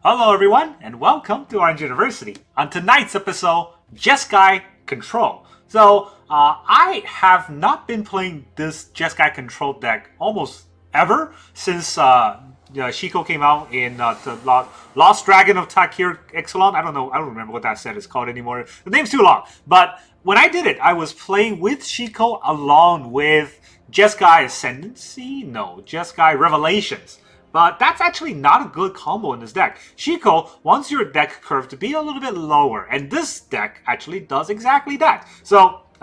Hello everyone, and welcome to Orange University. On tonight's episode, Jeskai Control. I have not been playing this Jeskai Control deck almost ever since Shiko came out in the Lost Dragon of Takir Exelon. I don't remember what that set is called anymore. The name's too long. But when I did it, I was playing with Shiko along with Jeskai Ascendancy? No, Jeskai Revelations. But that's actually not a good combo in this deck. Shiko wants your deck curve to be a little bit lower, and this deck actually does exactly that.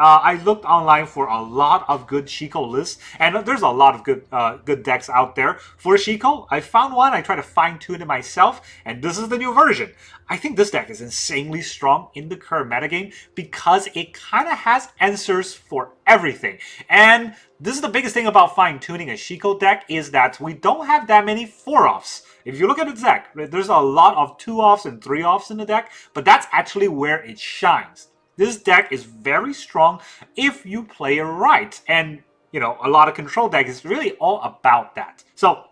I looked online for a lot of good Shiko lists, and there's a lot of good decks out there for Shiko. I found one, I tried to fine-tune it myself, and this is the new version. I think this deck is insanely strong in the current metagame because it kind of has answers for everything. And this is the biggest thing about fine-tuning a Shiko deck is that we don't have that many 4-offs. If you look at the deck, there's a lot of 2-offs and 3-offs in the deck, but that's actually where it shines. This deck is very strong if you play it right. And, you know, a lot of control decks is really all about that. So,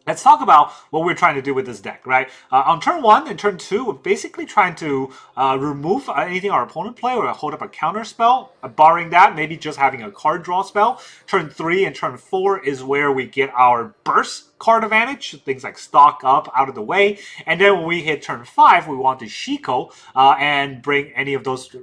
let's talk about what we're trying to do with this deck, right? On turn 1 and turn 2, we're basically trying to remove anything our opponent play or hold up a counter spell. Barring that, maybe just having a card draw spell. Turn 3 and turn 4 is where we get our burst card advantage, things like stock up out of the way. And then when we hit turn 5, we want to Shiko and bring any of those,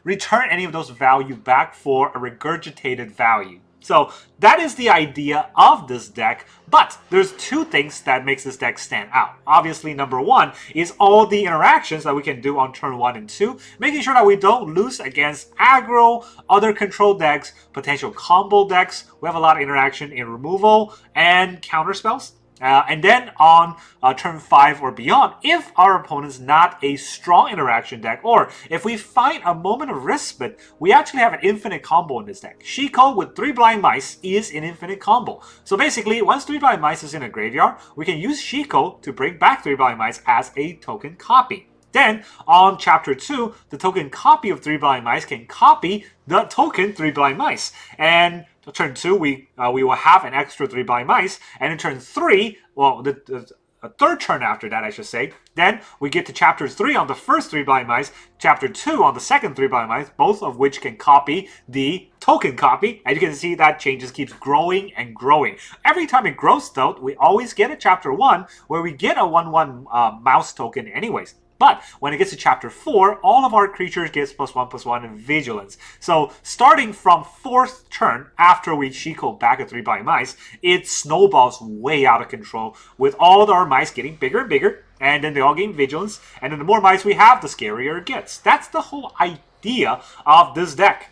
return any of those value back for a regurgitated value. So that is the idea of this deck, but there's two things that makes this deck stand out. Obviously, number one is all the interactions that we can do on turn 1 and 2, making sure that we don't lose against aggro, other control decks, potential combo decks. We have a lot of interaction in removal and counter spells. And then on turn 5 or beyond, if our opponent's not a strong interaction deck, or if we find a moment of respite, we actually have an infinite combo in this deck. Shiko with 3 Blind Mice is an infinite combo. So basically, once 3 Blind Mice is in a graveyard, we can use Shiko to bring back 3 Blind Mice as a token copy. Then, on Chapter 2, the token copy of 3 Blind Mice can copy the token 3 Blind Mice. And turn 2, we will have an extra 3 Blind Mice. And in turn 3, well, the third turn after that, I should say, then we get to Chapter 3 on the first 3 Blind Mice, Chapter 2 on the second 3 Blind Mice, both of which can copy the token copy. And you can see that changes keeps growing and growing. Every time it grows, though, we always get a Chapter 1 where we get a 1/1 mouse token anyways. But when it gets to Chapter 4, all of our creatures get +1/+1 in Vigilance. So starting from 4th turn, after we Shiko back at 3 Blind Mice, it snowballs way out of control with all of our mice getting bigger and bigger, and then they all gain Vigilance, and then the more mice we have, the scarier it gets. That's the whole idea of this deck.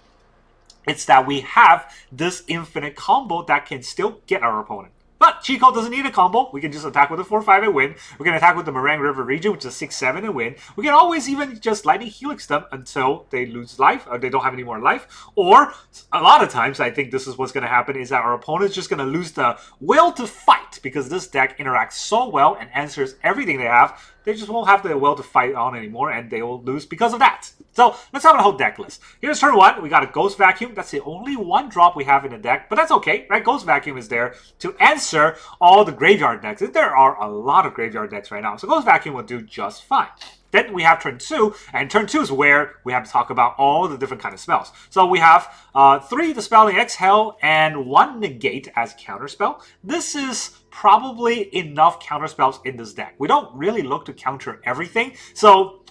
It's that we have this infinite combo that can still get our opponent. But Shiko doesn't need a combo. We can just attack with a 4/5 and win. We can attack with the Meringue River region, which is 6/7 and win. We can always even just Lightning Helix them until they lose life, or they don't have any more life. Or, a lot of times, I think this is what's going to happen, is that our opponent's just going to lose the will to fight, because this deck interacts so well and answers everything they have. They just won't have the will to fight on anymore, and they will lose because of that. So, let's have a whole deck list. Here's turn 1. We got a Ghost Vacuum. That's the only 1 drop we have in the deck, but that's okay, right? Ghost Vacuum is there to answer all the graveyard decks. There are a lot of graveyard decks right now, so Ghost Vacuum will do just fine. Then we have turn 2, and turn 2 is where we have to talk about all the different kind of spells. So we have 3 Dispelling Exhale and 1 Negate as counterspell. This is probably enough counterspells in this deck. We don't really look to counter everything, so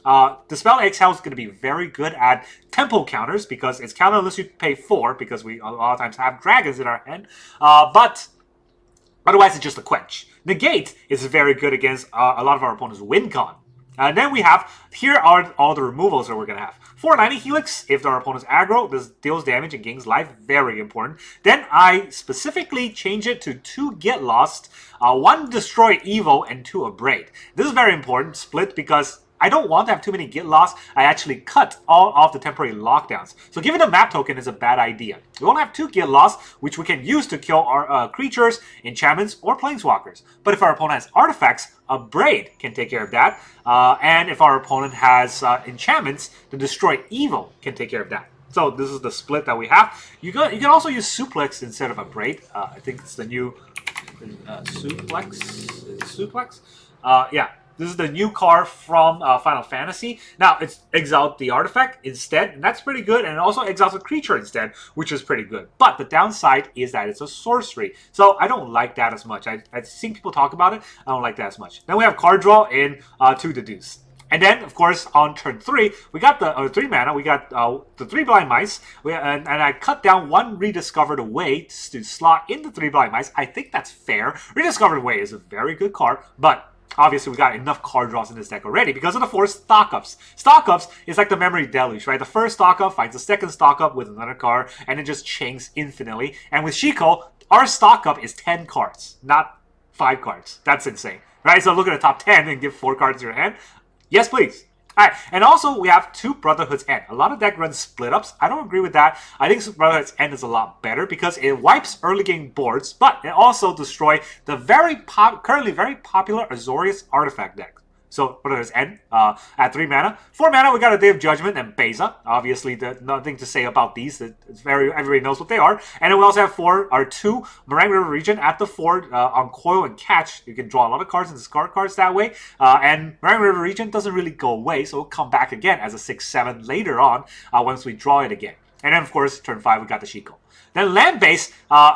Dispelling Exhale is going to be very good at tempo counters, because it's counter unless you pay 4, because we a lot of times have dragons in our hand, but otherwise it's just a quench. Negate is very good against a lot of our opponents' win con. And then we have, here are all the removals that we're going to have. 4 Lightning Helix, if our opponent's aggro, this deals damage and gains life, very important. Then I specifically change it to 2 Get Lost, 1 Destroy Evil, and 2 Abrade. This is very important, split, because I don't want to have too many Get Lost. I actually cut all of the temporary lockdowns. So giving a map token is a bad idea. We want to have 2 Get Lost, which we can use to kill our creatures, enchantments, or planeswalkers. But if our opponent has artifacts, Abrade can take care of that. And if our opponent has enchantments, the Destroy Evil can take care of that. So this is the split that we have. You can also use Suplex instead of Abrade. I think it's the new Suplex. Yeah. This is the new card from Final Fantasy. Now, it's exiled the artifact instead, and that's pretty good, and it also exiles a creature instead, which is pretty good. But the downside is that it's a sorcery, so I don't like that as much. I've seen people talk about it. I don't like that as much. Then we have card draw in to Deduce. And then, of course, on turn 3, we got the 3 mana. We got the 3 Blind Mice. And I cut down 1 Rediscovered Away to slot in the 3 Blind Mice. I think that's fair. Rediscovered Away is a very good card, but obviously we got enough card draws in this deck already because of the 4 stock-ups. Stock-ups is like the Memory Deluge, right? The first stock-up finds the second stock-up with another card, and it just chains infinitely. And with Shiko, our stock-up is 10 cards, not 5 cards. That's insane, right? So look at the top 10 and give 4 cards to your hand. Yes, please. All right, and also we have 2 Brotherhood's End. A lot of deck runs split-ups. I don't agree with that. I think Brotherhood's End is a lot better because it wipes early game boards, but it also destroys the currently very popular Azorius artifact deck. So Brotherhood's End at 3 mana. 4 mana, we got a Day of Judgment and Beza. Obviously, nothing to say about these. Everybody knows what they are. And then we also have 2 Meringue River Region at the 4 on Coil and Catch. You can draw a lot of cards and discard cards that way. And Meringue River Region doesn't really go away, so it'll come back again as a 6/7 later on once we draw it again. And then, of course, turn 5, we got the Shiko. Then land base,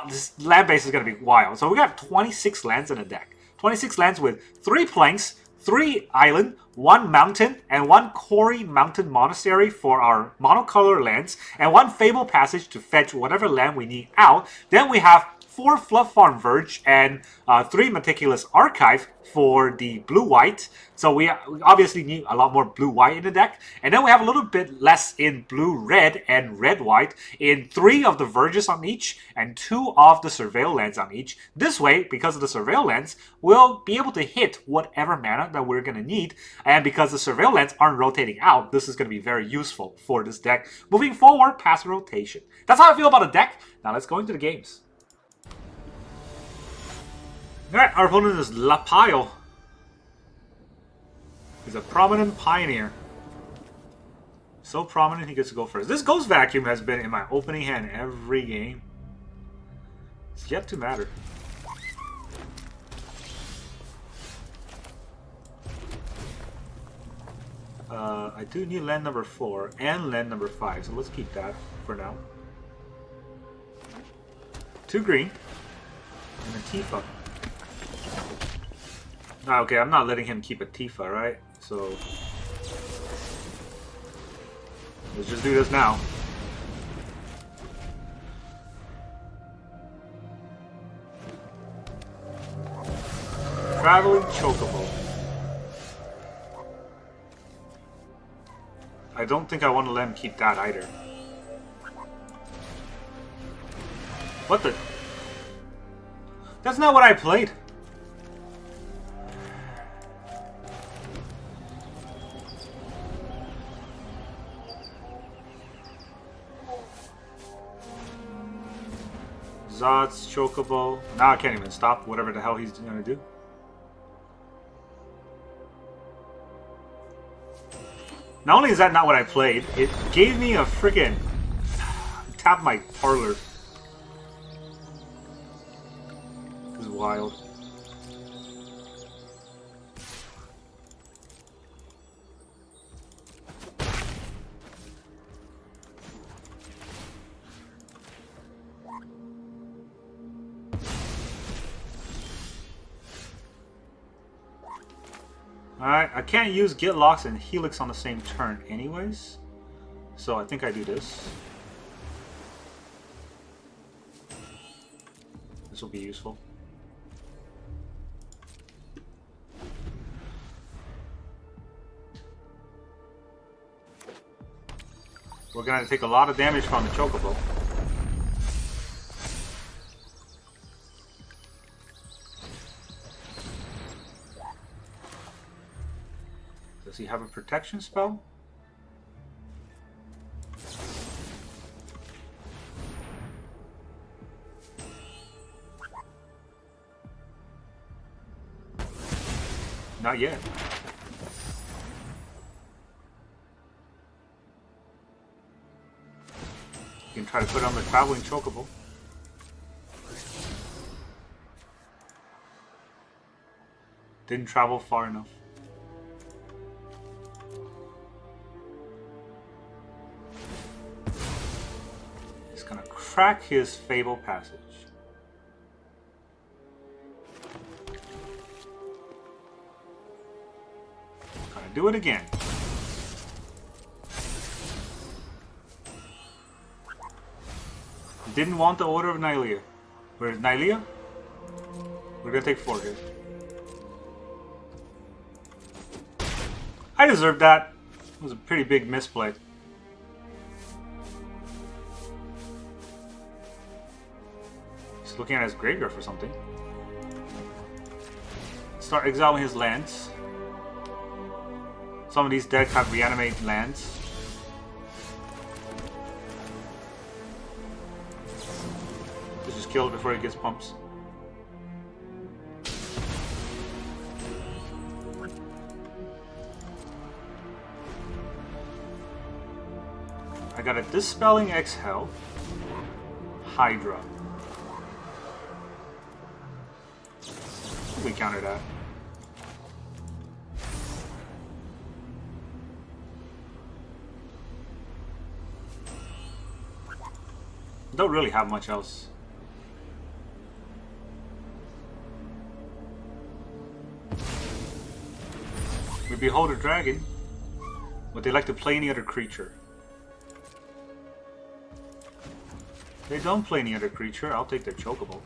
this land base is going to be wild. So we got 26 lands in the deck. 26 lands with 3 planks, 3 island, 1 mountain, and 1 Cori mountain monastery for our monocolor lands, and 1 Fabled Passage to fetch whatever land we need out. Then we have 4 Floodfarm Verge and 3 Meticulous Archive for the blue-white. So we obviously need a lot more blue-white in the deck. And then we have a little bit less in blue-red and red-white in 3 of the Verges on each and 2 of the Surveil lands on each. This way, because of the Surveil lands, we'll be able to hit whatever mana that we're going to need. And because the Surveil lands aren't rotating out, this is going to be very useful for this deck. Moving forward past rotation. That's how I feel about the deck. Now let's go into the games. Alright, our opponent is Lapayo. He's a prominent pioneer. So prominent he gets to go first. This Ghost Vacuum has been in my opening hand every game. It's yet to matter. I do need land number 4 and land number 5, so let's keep that for now. 2 green and a Tifa. Okay, I'm not letting him keep a Tifa, right? So let's just do this now. Traveling Chocobo. I don't think I want to let him keep that either. What the? That's not what I played. Zod's Chocobo. Now I can't even stop whatever the hell he's gonna do. Not only is that not what I played, it gave me a freaking tap my parlor. This is wild. Alright, I can't use Get Locks and Helix on the same turn anyways. So I think I do this. This will be useful. We're gonna take a lot of damage from the Chocobo. Does he have a protection spell? Not yet. You can try to put on the Traveling Chocobo. Didn't travel far enough. crack his Fabled Passage. Gonna do it again. Didn't want the Order of Nylea. Where's Nylea? We're gonna take 4 here. I deserved that. It was a pretty big misplay. He's looking at his graveyard for something. Start exiling his lands. Some of these decks have reanimate lands. Let's just kill it before he gets pumps. I got a Dispelling Exhale, Hydra. We counter that. Don't really have much else. We behold a dragon. Would they like to play any other creature? They don't play any other creature. I'll take their Chocobo.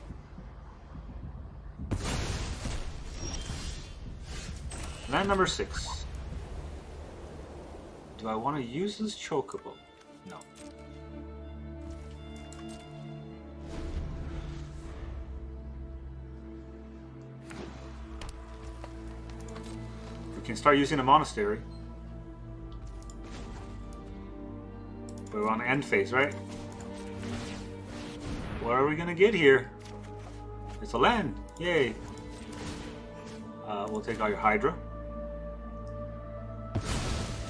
Land number 6. Do I want to use this Chocobo? No. We can start using a Monastery. We're on the end phase, right? What are we gonna get here? It's a land. Yay. We'll take out your Hydra.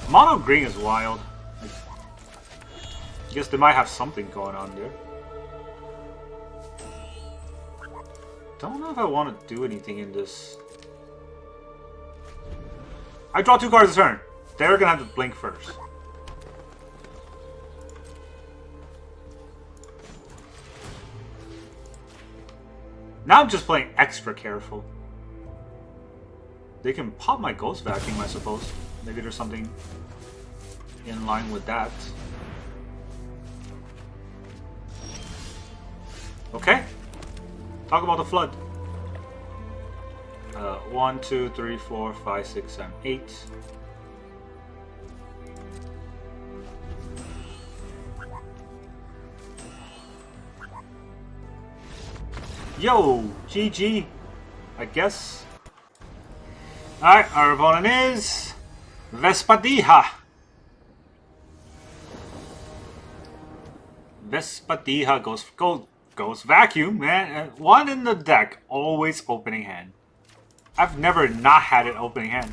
Mono green is wild. I guess they might have something going on there. Don't know if I want to do anything in this. I draw 2 cards a turn. They're gonna have to blink first. Now I'm just playing extra careful. They can pop my Ghost Vacuum, I suppose. Maybe there's something in line with that. Okay. Talk about the flood. 1, 2, 3, 4, 5, 6, 7, 8. Yo, GG, I guess. Alright, our opponent is Vespadiha. Vespadiha goes vacuum, man. One in the deck, always opening hand. I've never not had it opening hand.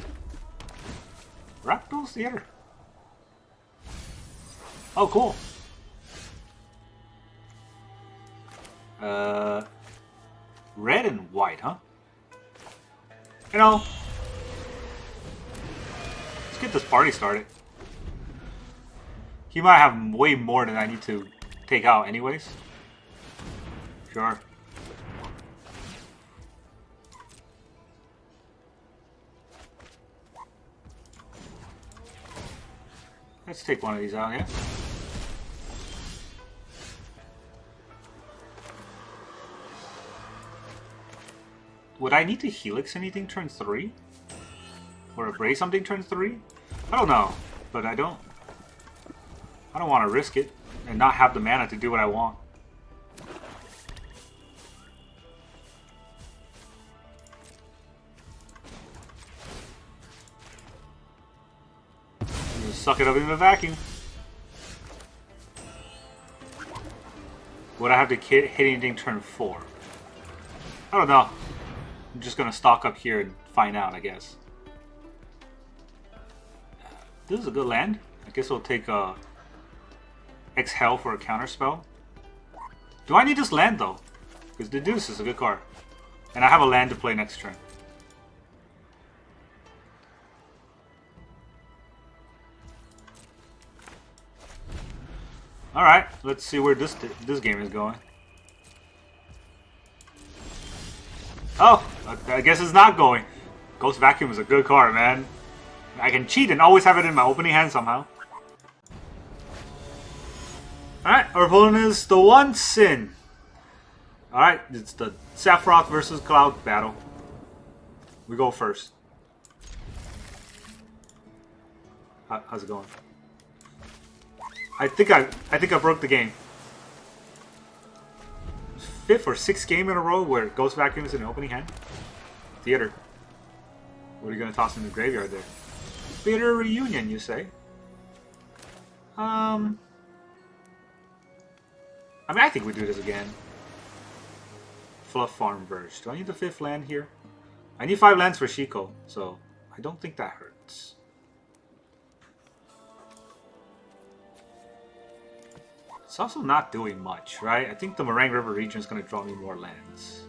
Rakdos Theater. Oh, cool. Red and white, huh? You know, let's get this party started. He might have way more than I need to take out anyways. Sure. Let's take one of these out, yeah? Would I need to Helix anything turn 3? Or Abrade something turn 3? I don't know, but I don't want to risk it and not have the mana to do what I want. Just suck it up in the vacuum. Would I have to hit anything turn 4? I don't know. I'm just gonna stock up here and find out, I guess. This is a good land. I guess we'll take Exhale for a counter spell. Do I need this land though? Because Deduce is a good card. And I have a land to play next turn. Alright, let's see where this game is going. Oh, I guess it's not going. Ghost Vacuum is a good card, man. I can cheat and always have it in my opening hand somehow. Alright, our opponent is the One Sin. Alright, it's the Sephiroth versus Cloud battle. We go first. How's it going? I think I broke the game. 5th or 6th game in a row where Ghost Vacuum is in the opening hand. Theater. What are you gonna toss in the graveyard there? Bitter reunion, you say? I mean, I think we do this again. Floodfarm Verge. Do I need the 5th land here? I need 5 lands for Shiko, so I don't think that hurts. It's also not doing much, right? I think the Moraine River region is going to draw me more lands.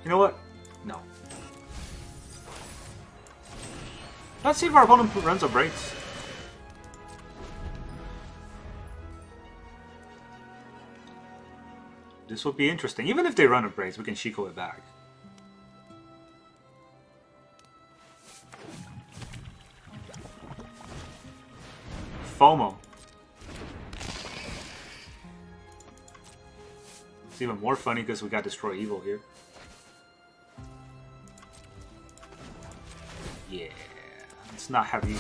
You know what? No. Let's see if our opponent runs Abrades. This would be interesting. Even if they run Abrades, we can Shiko it back. FOMO. It's even more funny because we got Destroy Evil here. Yeah. Let's not have you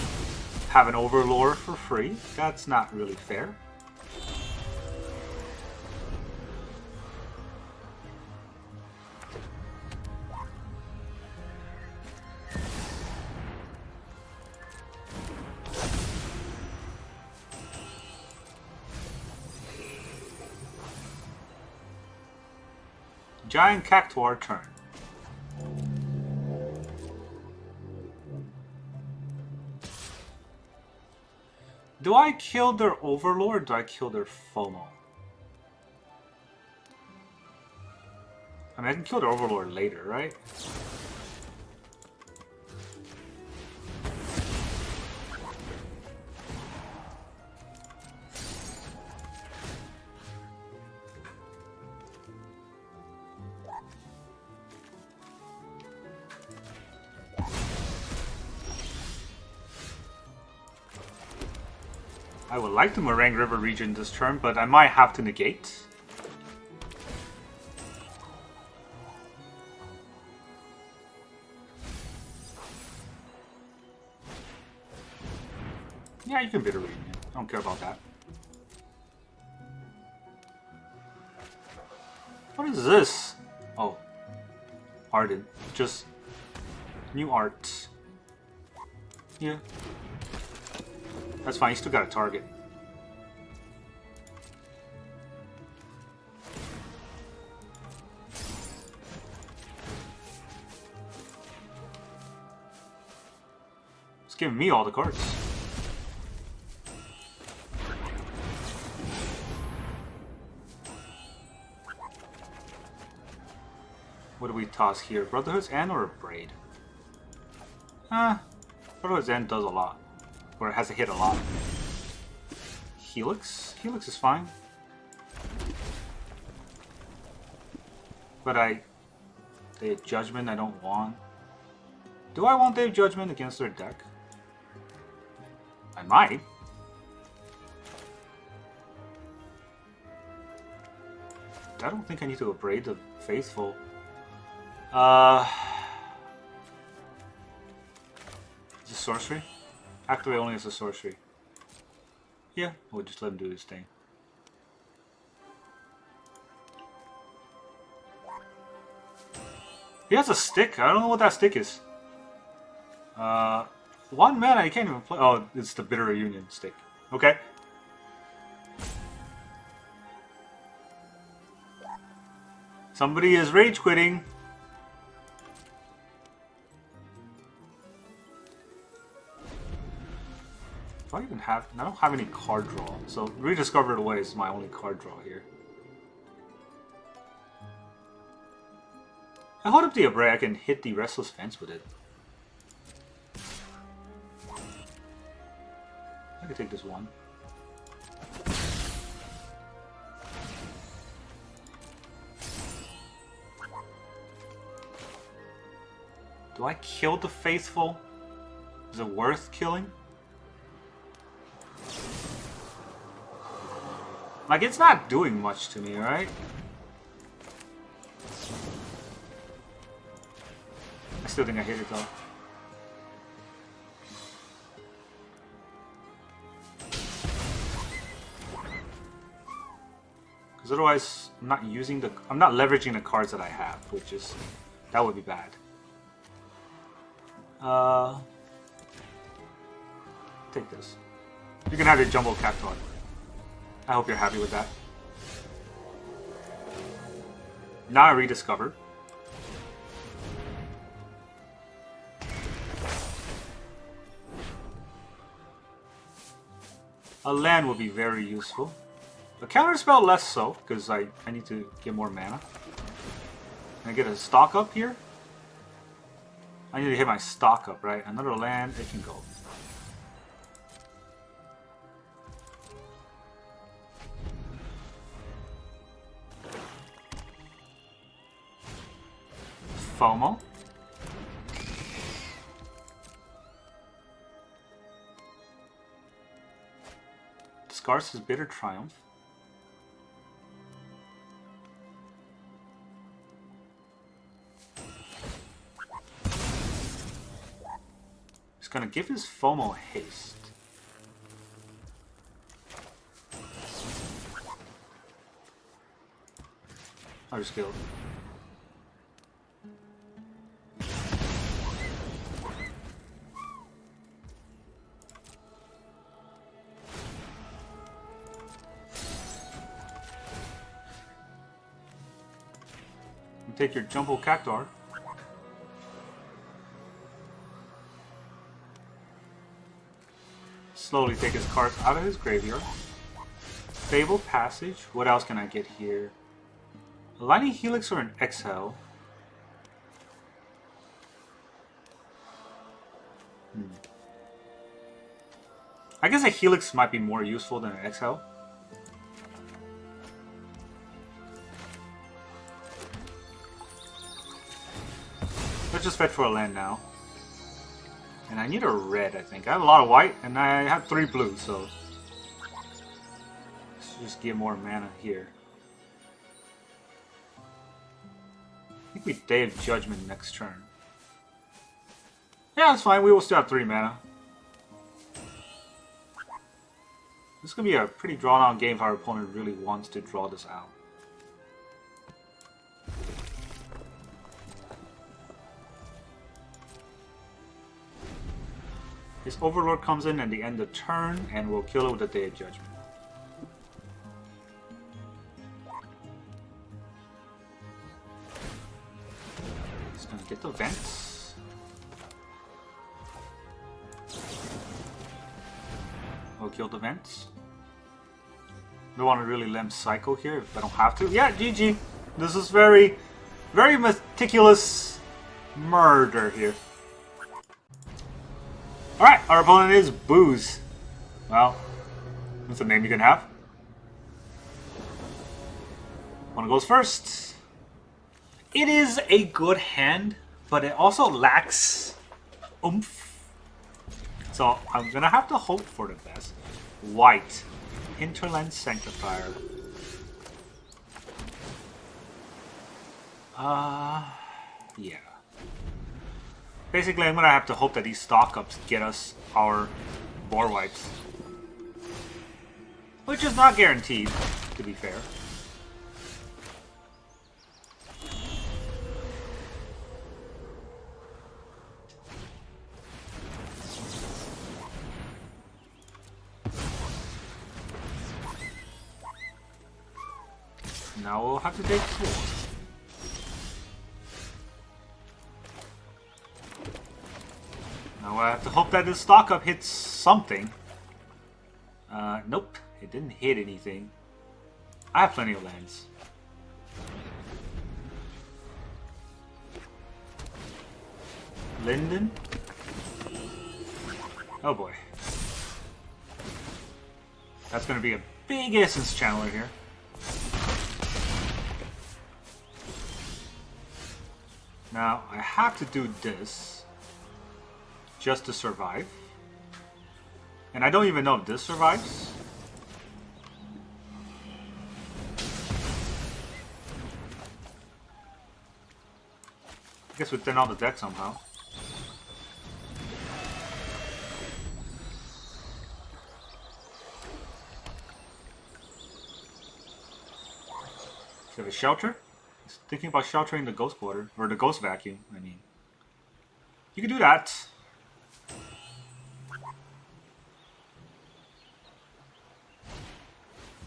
have an Overlord for free. That's not really fair. Giant Cactuar turn. Do I kill their Overlord or do I kill their FOMO? I mean, I can kill their Overlord later, right? I would like the Moraine River region this turn, but I might have to negate. Yeah, you can Bitter Reunion. I don't care about that. What is this? Oh. Arden. Just new art. Yeah. That's fine, you still got a target. It's giving me all the cards. What do we toss here? Brotherhood's End or Abrade? Brotherhood's End does a lot. Or it has to hit a lot. Helix? Helix is fine. But Day of Judgment I don't want. Do I want Day of Judgment against their deck? I might. I don't think I need to Abrade the Faithful. Is it sorcery? Activate only as a sorcery. Yeah, we'll just let him do his thing. He has a stick. I don't know what that stick is. 1 mana, you can't even play. Oh, it's the Bitter Reunion stick. Okay. Somebody is rage quitting. Do I even have... I don't have any card draw, so Rediscovered Away is my only card draw here. I hold up the Abrade, I can hit the Restless Fence with it. can take this one. Do I kill the Faithful? Is it worth killing? Like, it's not doing much to me, right? I still think I hit it though. Because otherwise, I'm not leveraging the cards that I have, which is, that would be bad. Take this. You can have your Jumbo Cactuar. I hope you're happy with that. Now I rediscover. A land would be very useful. A counterspell less so, because I need to get more mana. Can I get a stock up here? I need to hit my stock up, right? Another land, it can go. FOMO. Discards his Bitter Triumph. He's gonna give his FOMO haste. I'll just kill it. Take your Jumbo Cactuar. Slowly take his cards out of his graveyard. Fabled Passage. What else can I get here? A Lightning Helix or an Exhale? I guess a Helix might be more useful than an Exhale. Let's just fetch for a land now. And I need a red, I think. I have a lot of white, and I have 3 blue, so... let's just get more mana here. I think we Day of Judgment next turn. Yeah, that's fine. We will still have 3 mana. This is going to be a pretty drawn-out game if our opponent really wants to draw this out. His Overlord comes in at the end of turn, and we'll kill it with the Day of Judgment. He's gonna get the vents. We'll kill the vents. Don't want to really limp Psycho here if I don't have to. Yeah, GG. This is very, very meticulous murder here. Alright, our opponent is Booze. Well, that's a name you can have. One goes first. It is a good hand, but it also lacks oomph. So I'm gonna have to hope for the best. White. Hinterland Sanctifier. Yeah. Basically, I'm gonna have to hope that these stock-ups get us our board wipes. Which is not guaranteed, to be fair. Now we'll have to take 4. Now I have to hope that this stock-up hits something. Nope, it didn't hit anything. I have plenty of lands. Linden? Oh boy. That's going to be a big essence channeler here. Now, I have to do this just to survive. And I don't even know if this survives. I guess we thin out the deck somehow. Do you have a shelter? Thinking about sheltering the ghost quarter, or the ghost vacuum, I mean. You can do that.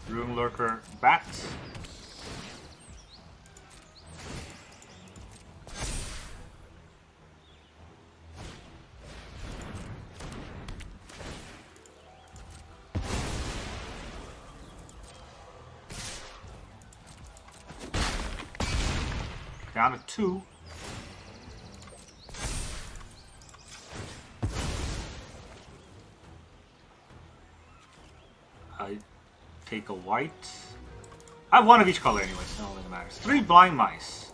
Rune Lurker Bat. Down to 2. I take a white. I have 1 of each color anyway, so it doesn't matter. 3 blind mice.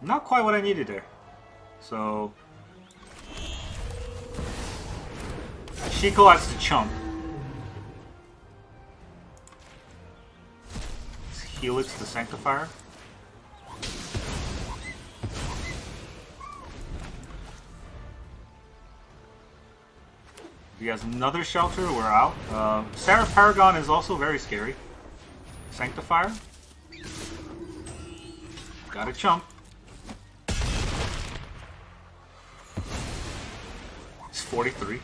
Not quite what I needed there. So Shiko has to chump. It's Helix the Sanctifier. He has another shelter, we're out. Seraph Paragon is also very scary. Sanctifier. Got a chump. It's 43.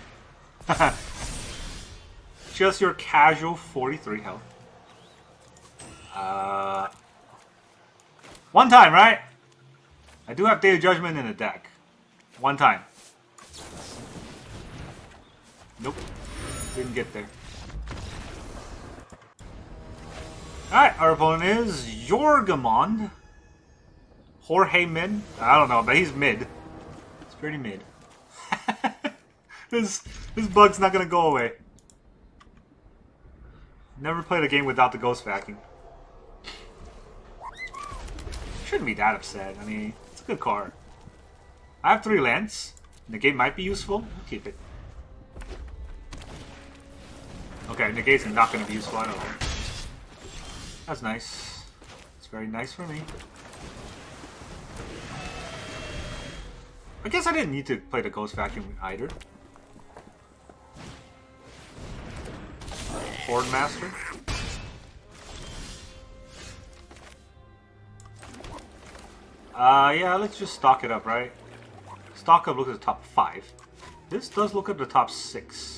Just your casual 43 health. 1 time, right? I do have Day of Judgment in the deck. 1 time. Nope. Didn't get there. Alright, our opponent is Yorgamond. Jorge mid? I don't know, but he's mid. It's pretty mid. This bug's not gonna go away. Never played a game without the Ghost Vacuum. Shouldn't be that upset. I mean, it's a good card. I have 3 lands. Negate might be useful. I'll keep it. Okay, negate's not going to be useful. I don't know. That's nice. It's very nice for me. I guess I didn't need to play the Ghost Vacuum either. Horde Master. Yeah, let's just stock it up, right? Stock up, look at the top 5. This does look at the top 6.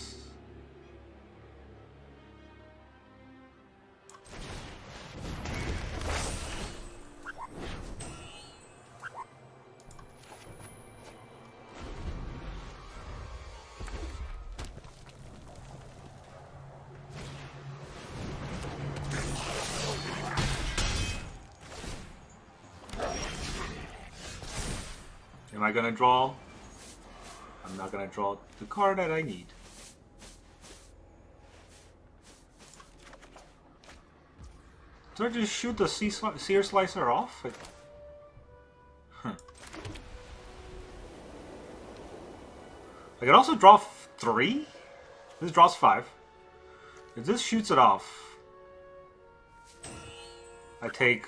Am I gonna draw? I'm not gonna draw the card that I need. Do I just shoot the Seer Slicer off? Huh. I can also draw 3? This draws 5. If this shoots it off, I take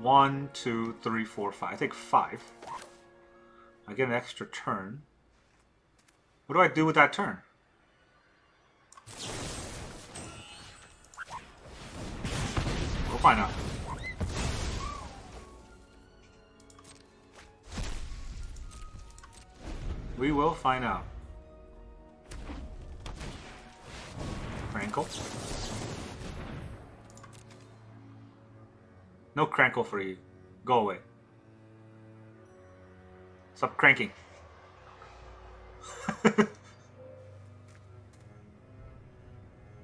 1, 2, 3, 4, 5. I take 5. I get an extra turn. What do I do with that turn? We'll find out. We will find out. Crankle. No crankle for you. Go away. Stop cranking.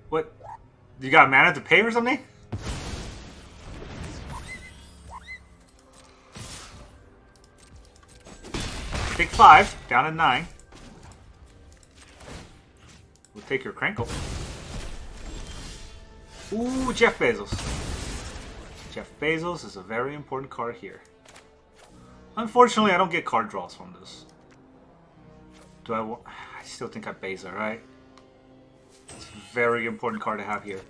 What? You got mana to pay or something? Take 5, down at 9. We'll take your crankle. Ooh, Jeff Bezos. Jeff Bezos is a very important card here. Unfortunately, I don't get card draws from this. Do I still think I Beza, right? It's a very important card to have here.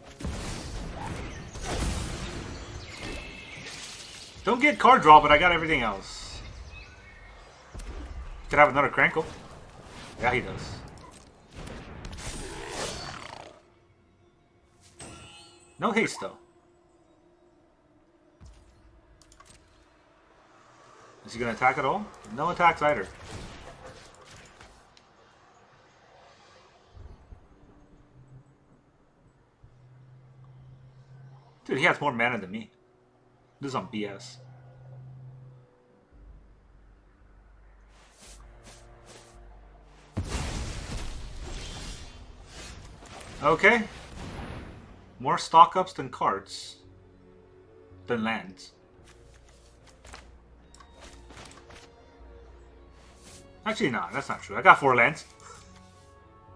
Don't get card draw, but I got everything else. Could have another Crankle. Yeah, he does. No haste, though. Is he going to attack at all? No attacks either. Dude, he has more mana than me. This is on BS. Okay. More stock ups than cards. Than lands. Actually, no, that's not true. I got 4 lands.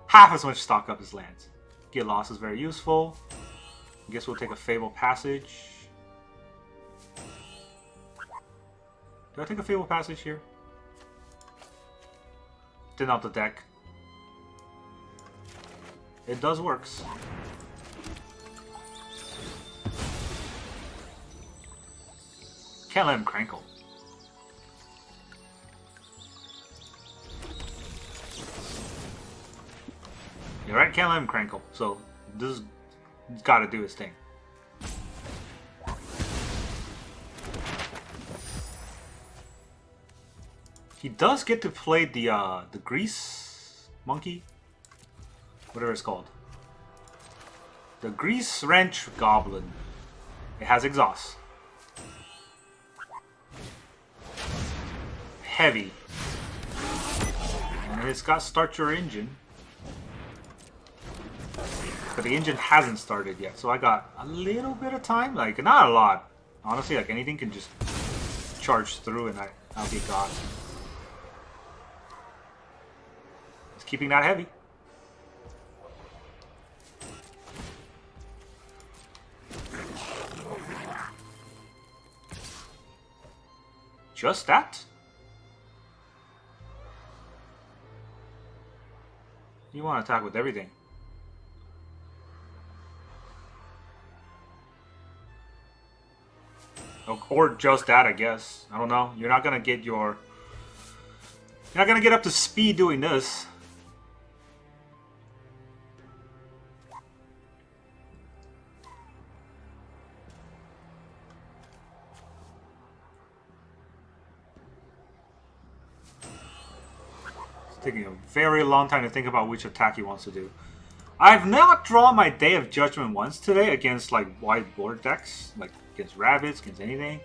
Half as much stock up as lands. Get lost is very useful. I guess we'll take a Fabled Passage. Do I take a Fabled Passage here? Thin out the deck. It does works. Can't let him Crankle. You're right, can't let him Crankle. So this has got to do his thing. He does get to play the Grease Monkey, whatever it's called. The Grease Wrench Goblin. It has exhaust. Heavy. And it's got Start Your Engine. But the engine hasn't started yet, so I got a little bit of time. Like, not a lot. Honestly, like anything can just charge through and I'll be gone. It's keeping that heavy. Just that? You want to attack with everything. Or just that, I guess. I don't know. You're not gonna get your... You're not gonna get up to speed doing this. It's taking a very long time to think about which attack he wants to do. I've not drawn my Day of Judgment once today against like wide board decks, like against rabbits, against anything.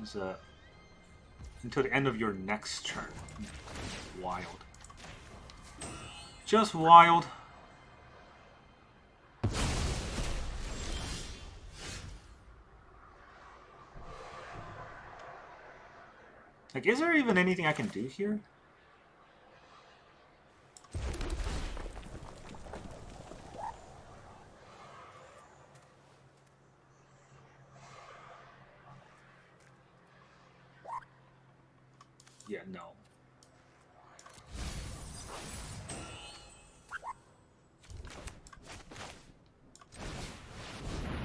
It's until the end of your next turn. Wild. Just wild. Like, is there even anything I can do here? Yeah, no.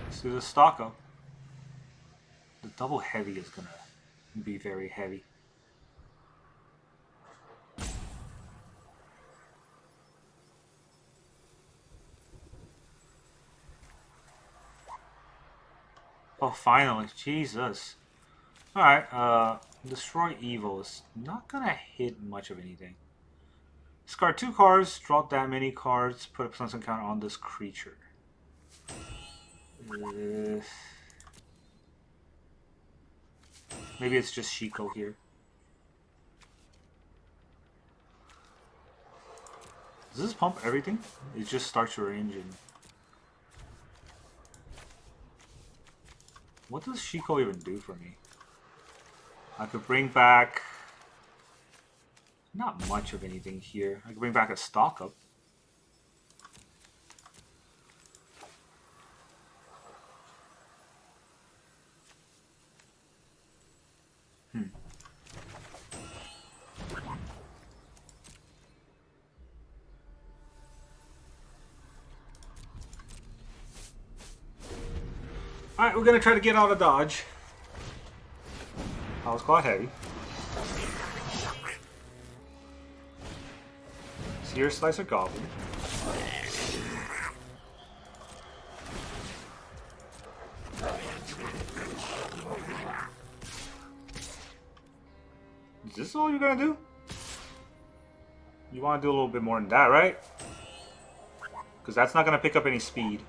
Let's do the stock up. The double heavy is gonna be very heavy. Oh, finally. Jesus. Alright, Destroy Evil is not gonna hit much of anything. Discard 2 cards, draw that many cards, put a plus counter on this creature. Maybe it's just Shiko here. Does this pump everything? It just starts your engine. What does Shiko even do for me? I could bring back... Not much of anything here. I could bring back a stock up. Alright, we're gonna try to get out of dodge. I was quite heavy. Seer Slicer Goblin. Is this all you're gonna do? You wanna do a little bit more than that, right? Because that's not gonna pick up any speed.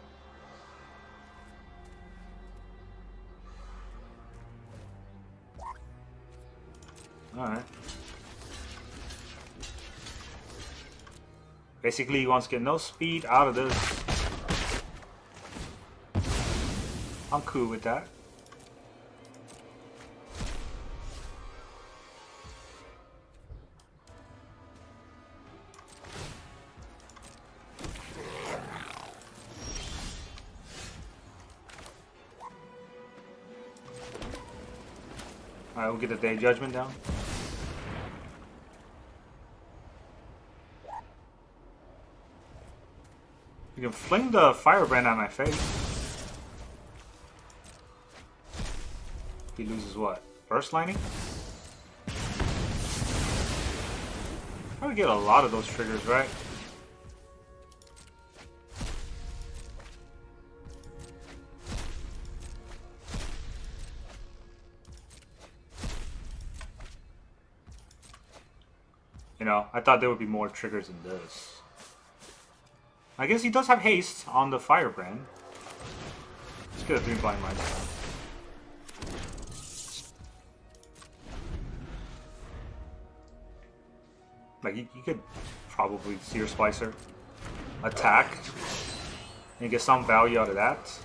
Alright. Basically, he wants to get no speed out of this. I'm cool with that. Alright, we'll get the Day Judgment down. You can fling the Firebrand on my face. He loses what? Burst Lightning? Probably get a lot of those triggers, right? You know, I thought there would be more triggers than this. I guess he does have haste on the Firebrand. Let's get a 3 blind mines. Like, you could probably Seer Splicer, attack, and get some value out of that.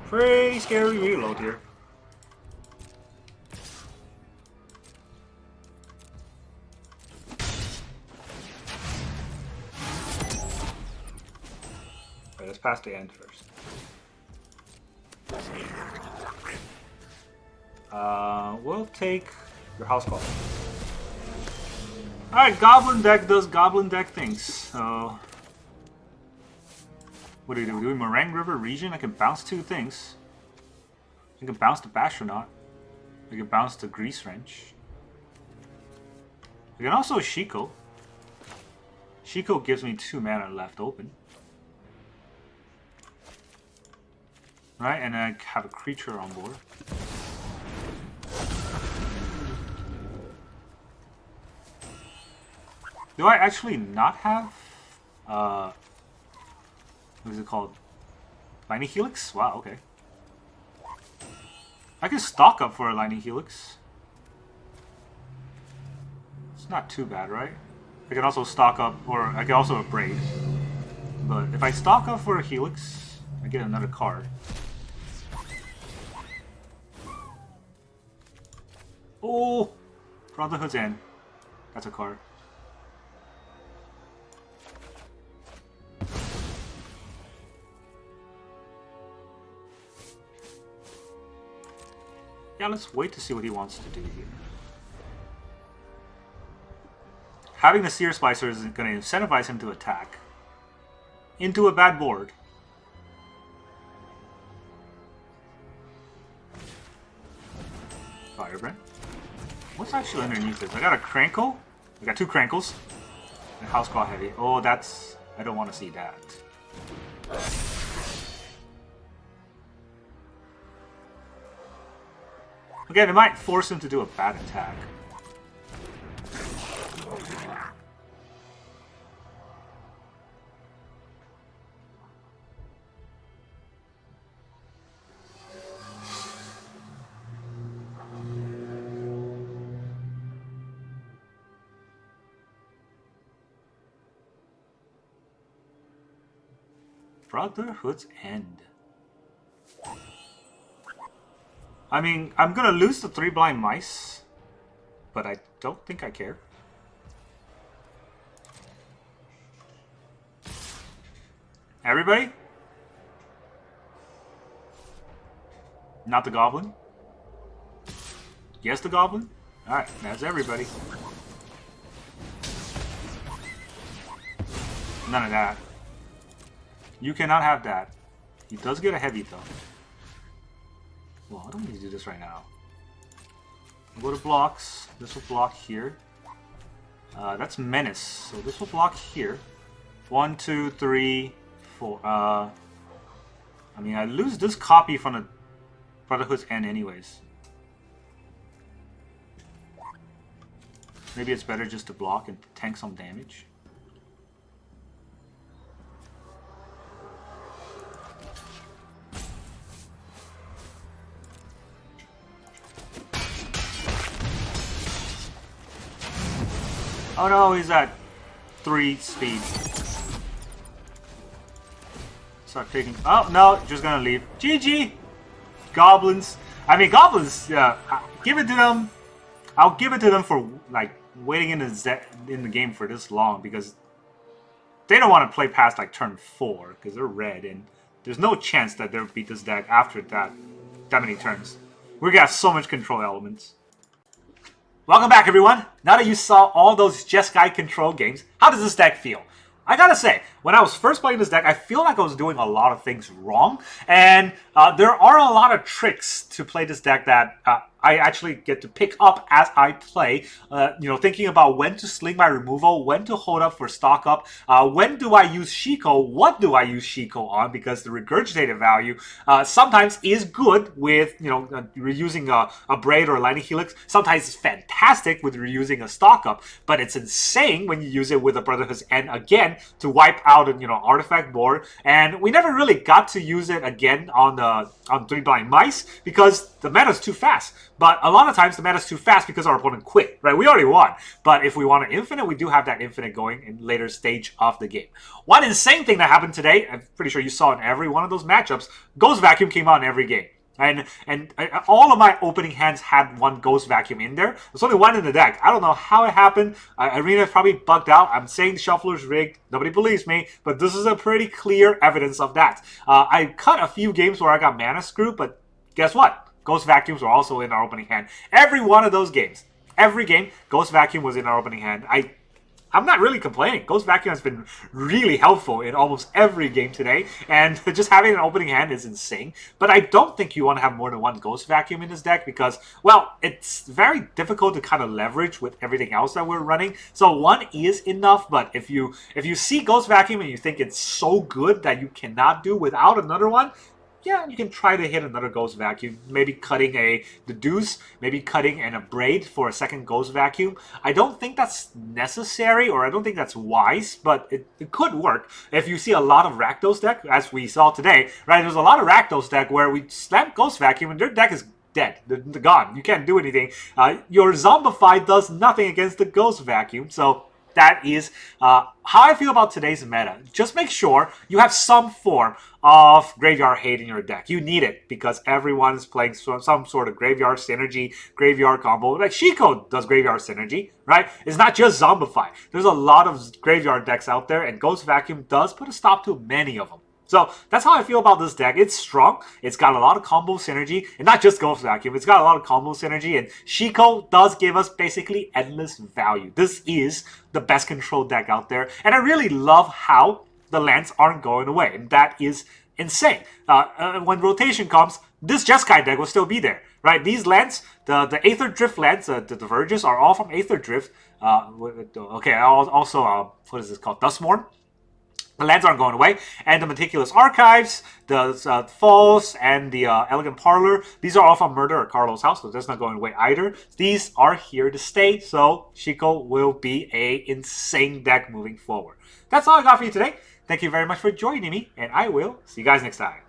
Pretty scary reload here. Let's pass the end first. We'll take your house call. Alright, Goblin deck does Goblin deck things. So, what do we do? We're doing Meringue River Region. I can bounce 2 things. I can bounce the Bastronaut. I can bounce the Grease Wrench. I can also Shiko. Shiko gives me 2 mana left open. Right, and I have a creature on board. Do I actually not have, what is it called? Lightning Helix? Wow, okay. I can stock up for a Lightning Helix. It's not too bad, right? I can also stock up, or I can also Abrade. But if I stock up for a Helix, I get another card. Oh! Brotherhood's End. That's a card. Yeah, let's wait to see what he wants to do here. Having the Seer Splicer is going to incentivize him to attack into a bad board. Firebrand. What's actually underneath this? I got a Crankle. I got 2 Crankles. And House Call Heavy. Oh, that's... I don't want to see that. Again, it might force him to do a bad attack. Brotherhood's End. I mean, I'm gonna lose the 3 blind mice, but I don't think I care. Everybody? Not the goblin? Yes, the goblin? Alright, that's everybody. None of that. You cannot have that. He does get a heavy though. Well, I don't need to do this right now. I'll go to blocks. This will block here. That's menace. So this will block here. 1, 2, 3, 4. I mean, I lose this copy from the Brotherhood's End anyways. Maybe it's better just to block and tank some damage. Oh no, he's at 3 speed. Start taking. Oh no, just gonna leave. GG! Goblins. I mean, goblins, give it to them. I'll give it to them for like waiting in the game for this long because they don't want to play past like turn 4 because they're red and there's no chance that they'll beat this deck after that many turns. We got so much control elements. Welcome back, everyone. Now that you saw all those Jeskai Control games, how does this deck feel? I gotta say, when I was first playing this deck, I feel like I was doing a lot of things wrong, and there are a lot of tricks to play this deck that I actually get to pick up as I play, you know, thinking about when to sling my removal, when to hold up for stock up, when do I use Shiko, what do I use Shiko on, because the regurgitated value sometimes is good with, you know, reusing a Abrade or Lightning Helix. Sometimes it's fantastic with reusing a stock up, but it's insane when you use it with a Brotherhood's End again to wipe out a, you know, artifact board, and we never really got to use it again on 3 blind mice because the meta's too fast. But a lot of times the meta's too fast because our opponent quit, right? We already won. But if we want an infinite, we do have that infinite going in later stage of the game. One insane thing that happened today, I'm pretty sure you saw in every one of those matchups, Ghost Vacuum came out in every game. And all of my opening hands had one Ghost Vacuum in there. There's only one in the deck. I don't know how it happened. Arena probably bugged out. I'm saying the shuffler's rigged. Nobody believes me. But this is a pretty clear evidence of that. I cut a few games where I got mana screwed, but guess what? Ghost Vacuums were also in our opening hand. Every one of those games. Every game, Ghost Vacuum was in our opening hand. I'm not really complaining. Ghost Vacuum has been really helpful in almost every game today, and just having an opening hand is insane. But I don't think you want to have more than one Ghost Vacuum in this deck because, well, it's very difficult to kind of leverage with everything else that we're running. So one is enough, but if you see Ghost Vacuum and you think it's so good that you cannot do without another one, yeah, you can try to hit another Ghost Vacuum. Maybe cutting a Deduce, maybe cutting an Abrade for a second Ghost Vacuum. I don't think that's necessary, or I don't think that's wise, but it could work. If you see a lot of Rakdos deck, as we saw today, right, there's a lot of Rakdos deck where we slam Ghost Vacuum and their deck is dead. They're gone. You can't do anything. Your Zombify does nothing against the Ghost Vacuum, so that is how I feel about today's meta. Just make sure you have some form of Graveyard Hate in your deck. You need it because everyone is playing some sort of Graveyard Synergy, Graveyard combo. Like Shiko does Graveyard Synergy, right? It's not just Zombify. There's a lot of Graveyard decks out there, and Ghost Vacuum does put a stop to many of them. So that's how I feel about this deck. It's strong. It's got a lot of combo synergy. And not just Ghost Vacuum. It's got a lot of combo synergy. And Shiko does give us basically endless value. This is the best control deck out there. And I really love how the lands aren't going away. And that is insane. When rotation comes, this Jeskai deck will still be there. Right? These lands, the Aether Drift lands, the Verges are all from Aether Drift. Okay, also, what is this called? Dustmourne. The lands aren't going away, and the Meticulous Archives, the Falls, and the Elegant Parlor, these are all from Murder or Carlos' House, so that's not going away either. These are here to stay, so Shiko will be a insane deck moving forward. That's all I got for you today. Thank you very much for joining me, and I will see you guys next time.